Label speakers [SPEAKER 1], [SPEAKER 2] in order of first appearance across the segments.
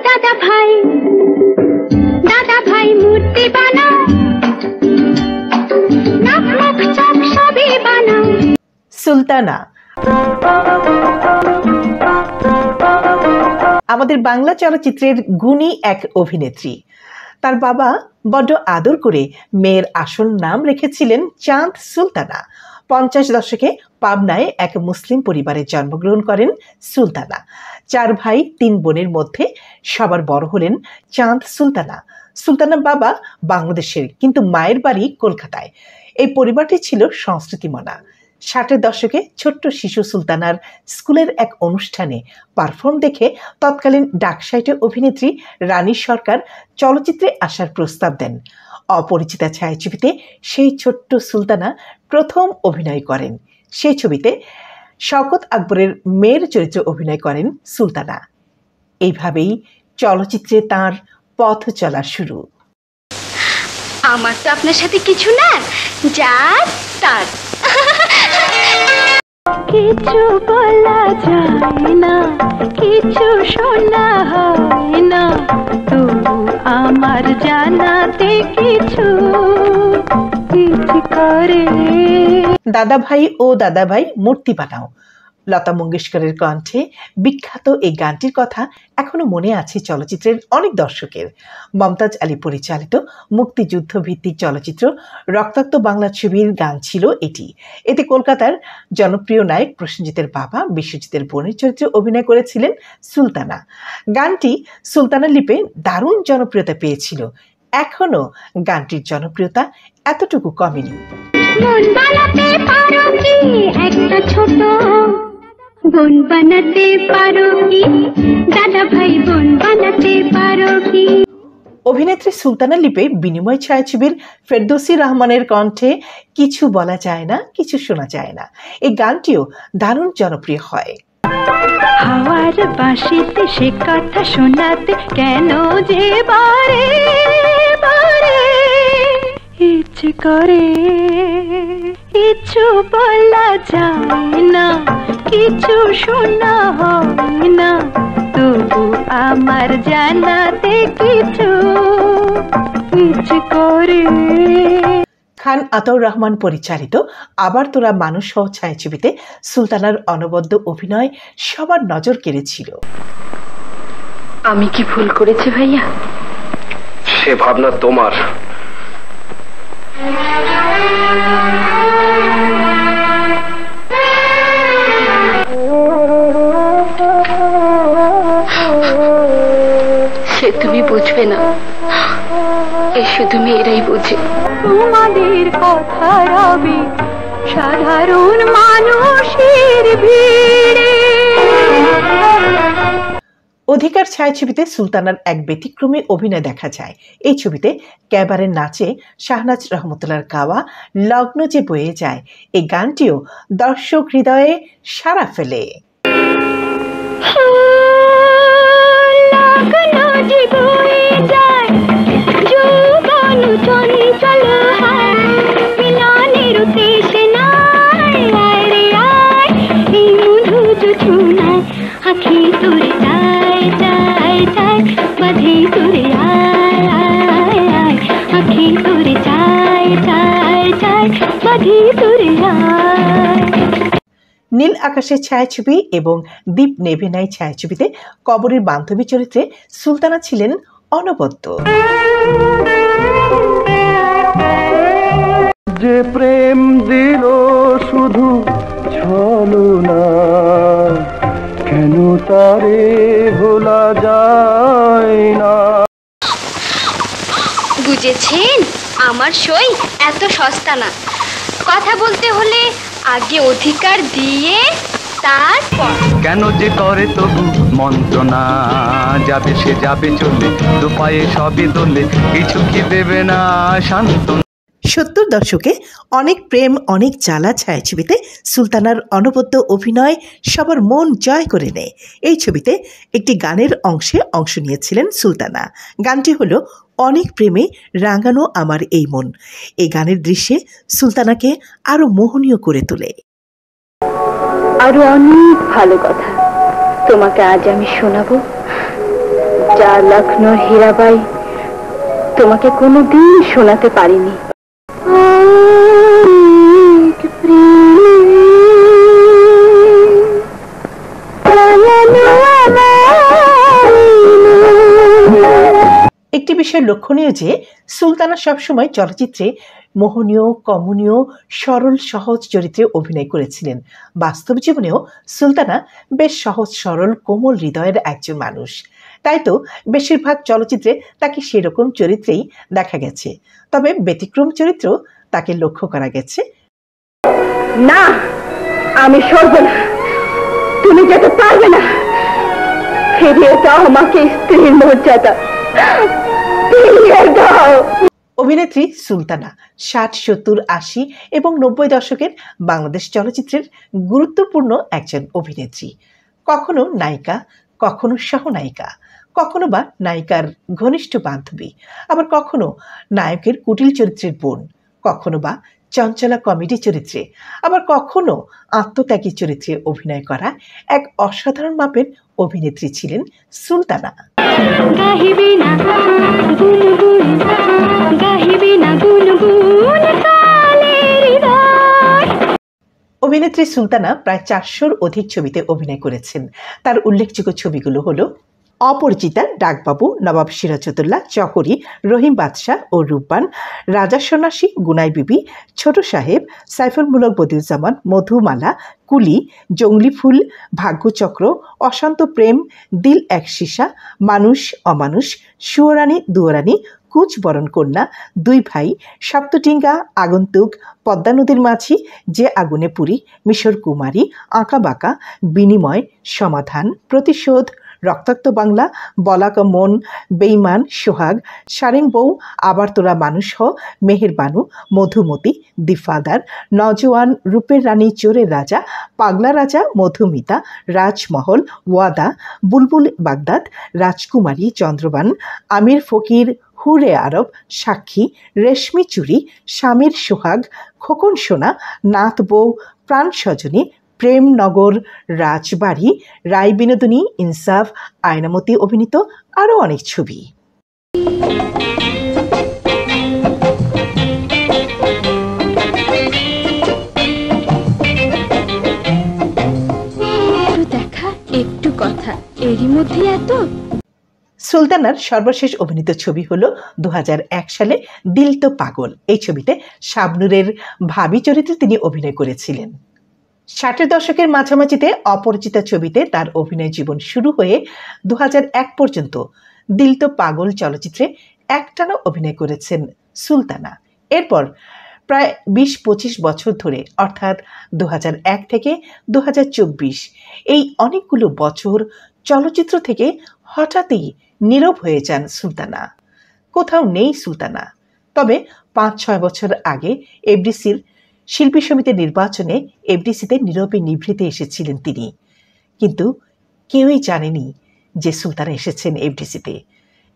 [SPEAKER 1] দাদা ভাই মূর্তি বানাও, নাক মুখ চোখ সবই বানাও।
[SPEAKER 2] সুলতানা আমাদের বাংলা চলচ্চিত্রের গুণী এক অভিনেত্রী। তার বাবা বড্ড আদর করে মেয়ের আসল নাম রেখেছিলেন চাঁদ সুলতানা। 50 দশকে পাবনায় এক মুসলিম পরিবারে জন্মগ্রহণ করেন সুলতানা। 4 ভাই 3 বোনের মধ্যে সবার বড় হলেন চাঁদ সুলতানা। সুলতানার বাবা বাংলাদেশের, কিন্তু মায়ের বাড়ি কলকাতায়। এই পরিবারটি ছিল সংস্কৃতিমনা। 60-এর দশকে ছোট্ট শিশু সুলতানার স্কুলের এক অনুষ্ঠানে পারফর্ম দেখে তৎকালীন ডাকসাইটের অভিনেত্রী রানী সরকার চলচ্চিত্রে আসার প্রস্তাব দেন। অপরিচিতা ছায়াছবিতে সেই ছোট্ট সুলতানা প্রথম অভিনয় করেন। সেই ছবিতে শওকত আকবরের মেয়ের চরিত্রে অভিনয় করেন সুলতানা। এইভাবেই চলচ্চিত্রে তার পথ চলা শুরু।
[SPEAKER 1] আমার তো আপনার সাথে কিছু না, যার তার। কিছু বলা যায় না, কিছু শোনা হয় না, তবু আমার জানাতে কিছু করে।
[SPEAKER 2] দাদা ভাই ও দাদা ভাই মূর্তি বানাও, লতা মঙ্গেশকরের কণ্ঠে বিখ্যাত এই গানটির কথা এখনো মনে আছে চলচ্চিত্রের অনেক দর্শকের। মমতাজ আলী পরিচালিত মুক্তিযুদ্ধ ভিত্তিক চলচ্চিত্র রক্তাক্ত বাংলা ছবির গান ছিল এটি। এতে কলকাতার জনপ্রিয় নায়ক প্রসেনজিতের বাবা বিশ্বজিতের বোনের চরিত্রে অভিনয় করেছিলেন সুলতানা। গানটি সুলতানা লিপে দারুণ জনপ্রিয়তা পেয়েছিল। এখনো গানটির জনপ্রিয়তা এতটুকু কমেনি।
[SPEAKER 1] মন বানাতে পারো কি একটা ছোট বোন বানাতে পারো কি, দাদা ভাই বোন বানাতে পারো কি।
[SPEAKER 2] অভিনেত্রী সুলতানা লিপে বিনিময় ছায়াছবির ফেরদৌসী রহমানের কণ্ঠে কিছু বলা যায় না, কিছু শোনা যায় না, এই গানটিও দারুণ জনপ্রিয় হয়।
[SPEAKER 1] হাওয়ার বাঁশিতে সে কথা শোনাতে কেন যে বারে বারে ইচ্ছে করে, কিছু বলা যায় না, কিছু শোনা হয় না, তবু আমার জানাতে কিছু ইচ্ছে করে।
[SPEAKER 2] খান আতাউর রহমান পরিচালিত আবার তোরা মানুষ হও ছায়াছবিতে সুলতানার অনবদ্য অভিনয় সবার নজর কেড়েছিল।
[SPEAKER 3] আমি কি ভুল করেছি ভাইয়া?
[SPEAKER 4] সে ভাবনা তোমার।
[SPEAKER 3] সে তুমি বুঝবে না, এ শুধু মেয়েরাই বোঝে।
[SPEAKER 1] তোমাদের কথা রবে সাধারণ মানুষের ভিড়ে।
[SPEAKER 2] অধিকার ছায়াছবিতে সুলতানার এক ব্যতিক্রমী অভিনয় দেখা যায়। এই ছবিতে ক্যাবারের নাচে শাহনাজ রহমতুল্লাহর গাওয়া লগ্ন যে বয়ে যায়, এই গানটিও দর্শক হৃদয়ে সাড়া ফেলে। নীল আকাশের ছায়াছবি এবং দীপ নেভে নাই ছায়াছবিতে কবরের বান্ধবী চরিত্রে সুলতানা ছিলেন অনবদ্য।
[SPEAKER 5] যে প্রেম দিল শুধু ছলনা, কেন তারে ভোলা যায় না।
[SPEAKER 1] বুঝেছেন, আমার সই এত সস্তা না। কথা বলতে হলে আগে অধিকার দিয়ে তারপর।
[SPEAKER 5] কেন যে করে তবু মন্ত্রণা, যাবে সে যাবে চলে, দু পায়ে সবই দোলে, কিছু কি দেবে না শান্ত।
[SPEAKER 2] 70 দশকে অনেক প্রেম অনেক জ্বালা ছায়াছবিতে সুলতানার অনবদ্য অভিনয় সবার মন জয় করে নেয়। এই ছবিতে একটি গানের অংশে অংশ নিয়েছিলেন সুলতানা। গানটি হলো অনেক প্রেমে রাঙানো আমার এই মন। এই গানের দৃশ্যে সুলতানাকে আরো মোহনীয় করে তোলে।
[SPEAKER 3] আরো অনেক ভালো কথা তোমাকে আজ আমি শোনাবো, যা লখনৌর হীরাবাই তোমাকে কোনোদিন শোনাতে পারিনি।
[SPEAKER 2] একটি বিষয় লক্ষণীয় যে সুলতানা সবসময় চলচ্চিত্রে মোহনীয়, কমনীয়, সরল সহজ চরিত্রে অভিনয় করেছিলেন। বাস্তব জীবনেও সুলতানা বেশ সহজ সরল কোমল হৃদয়ের একজন মানুষ। তাই তো বেশিরভাগ চলচ্চিত্রে তাকে সেরকম চরিত্রেই দেখা গেছে। তবে ব্যতিক্রম চরিত্র তাকে লক্ষ্য করা গেছে।
[SPEAKER 3] না, আমি সরব না, তুমি যেতে পারবে না। ফিরিয়ে দাও আমাকে স্ত্রীর মর্যাদা, ফিরিয়ে দাও।
[SPEAKER 2] অভিনেত্রী সুলতানা 60, 70, 80 এবং 90 দশকের বাংলাদেশ চলচ্চিত্রের গুরুত্বপূর্ণ একজন অভিনেত্রী। কখনো নায়িকা, কখনো সহনায়িকা, কখনো বা নায়িকার ঘনিষ্ঠ বান্ধবী, আবার কখনো নায়কের কুটিল চরিত্রের বোন, কখনো বা চঞ্চলা কমেডি চরিত্রে, আবার কখনো আত্মত্যাগী চরিত্রে অভিনয় করা এক অসাধারণ মাপের অভিনেত্রী ছিলেন সুলতানা। অভিনেত্রী সুলতানা প্রায় 400-র অধিক ছবিতে অভিনয় করেছেন। তার উল্লেখযোগ্য ছবিগুলো হলো অপরিচিতা, ডাকবাবু, নবাব সিরাজউদ্দৌলা, চকরি, রহিম বাদশাহ ও রূপবান, রাজা সন্ন্যাসী, গুনাই বিবি, ছোট সাহেব, সাইফুল বদিউজ্জামান, মধুমালা, কুলি, জঙ্গলি ফুল, ভাগ্যচক্র, অশান্ত প্রেম, দিল এক সীসা, মানুষ অমানুষ, সুয়রানী দুয়রানী, কুচ বরণ কন্যা, দুই ভাই, সপ্তটিঙ্গা, আগন্তুক, পদ্মা নদীর মাঝি, যে আগুনে পুরি, মিশর কুমারী, আঁকা বাঁকা, বিনিময়, সমাধান, প্রতিশোধ, রক্তাক্ত বাংলা, বলাকা মন, বেইমান, সোহাগ, সারেং বউ, আবার তোরা মানুষ হ, মেহের বানু, মধুমতি, দিফাদার, নজওয়ান, রূপের রানী, চোরের রাজা, পাগলা রাজা, মধুমিতা, রাজমহল, ওয়াদা, বুলবুল বাগদাদ, রাজকুমারী, চন্দ্রবান, আমির ফকির, হুরে আরব, সাক্ষী, রেশমি চুরি, স্বামীর সোহাগ, খোকন সোনা, নাথ বউ, প্রাণ সজনী, প্রেমনগর, রাজবাড়ি, রায় বিনোদিনী, ইনসাফ, আয়নামতি অভিনীত আরও অনেক ছবি।
[SPEAKER 3] দেখা, একটু কথা, এরই মধ্যে এত।
[SPEAKER 2] সুলতানার সর্বশেষ অভিনীত ছবি হলো 2001 সালে দিল তো পাগল। এই ছবিতে শাবনূরের ভাবি চরিত্রে তিনি অভিনয় করেছিলেন। 60-এর দশকের মাঝামাঝিতে অপরিচিতা ছবিতে তার অভিনয় জীবন শুরু হয়ে 2001 পর্যন্ত দিল তো পাগল চলচ্চিত্রে একটানা অভিনয় করেছেন সুলতানা। এরপর প্রায় 20-25 বছর ধরে, অর্থাৎ 2001 থেকে 2024, এই অনেকগুলো বছর চলচ্চিত্র থেকে হঠাৎই নীরব হয়ে যান সুলতানা। কোথাও নেই সুলতানা। তবে 5-6 বছর আগে এফডিসির শিল্পী সমিতির নির্বাচনে এফডিসিতে নীরবে নিভৃতে এসেছিলেন তিনি, কিন্তু কেউই জানেনি যে সুলতানা এসেছেন এফডিসিতে।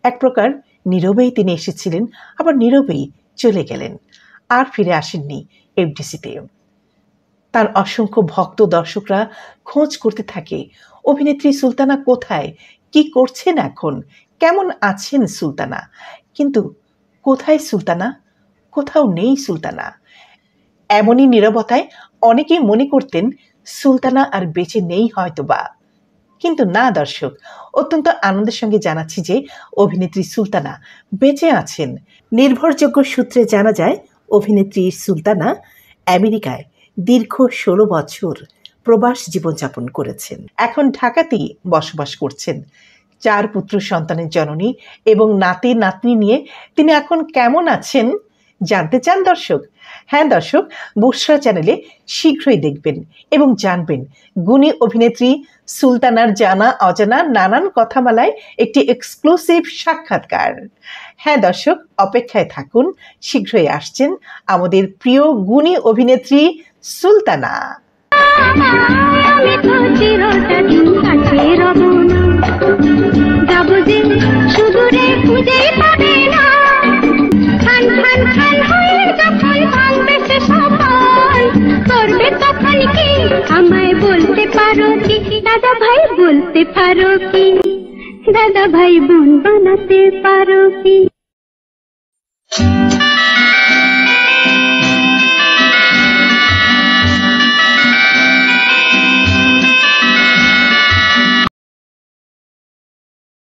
[SPEAKER 2] এক প্রকার নীরবেই তিনি এসেছিলেন, আবার নীরবেই চলে গেলেন, আর ফিরে আসেননি এফডিসিতে। তার অসংখ্য ভক্ত দর্শকরা খোঁজ করতে থাকে অভিনেত্রী সুলতানা কোথায়, কি করছেন এখন, কেমন আছেন সুলতানা। কিন্তু কোথায় সুলতানা? কোথাও নেই সুলতানা। এমনই নীরবতায় অনেকেই মনে করতেন সুলতানা আর বেঁচে নেই হয়তোবা। কিন্তু না দর্শক, অত্যন্ত আনন্দের সঙ্গে জানাচ্ছি যে অভিনেত্রী সুলতানা বেঁচে আছেন। নির্ভরযোগ্য সূত্রে জানা যায় অভিনেত্রী সুলতানা আমেরিকায় দীর্ঘ 16 বছর প্রবাস জীবনযাপন করেছেন। এখন ঢাকাতেই বসবাস করছেন। 4 পুত্র সন্তানের জননী এবং নাতি নাতনি নিয়ে তিনি এখন কেমন আছেন জানতে চান দর্শক? হ্যাঁ দর্শক, বুশরা চ্যানেলে শীঘ্রই দেখবেন এবং জানবেন গুণী অভিনেত্রী সুলতানার জানা অজানা নানান কথামালায় একটি এক্সক্লুসিভ সাক্ষাৎকার। হ্যাঁ দর্শক, অপেক্ষায় থাকুন, শীঘ্রই আসছেন আমাদের প্রিয় গুণী অভিনেত্রী সুলতানা।
[SPEAKER 1] আমায় বলতে পারো কি দাদা ভাই, বলতে পারো কি দাদা ভাই বোন বানাতে পারো কি?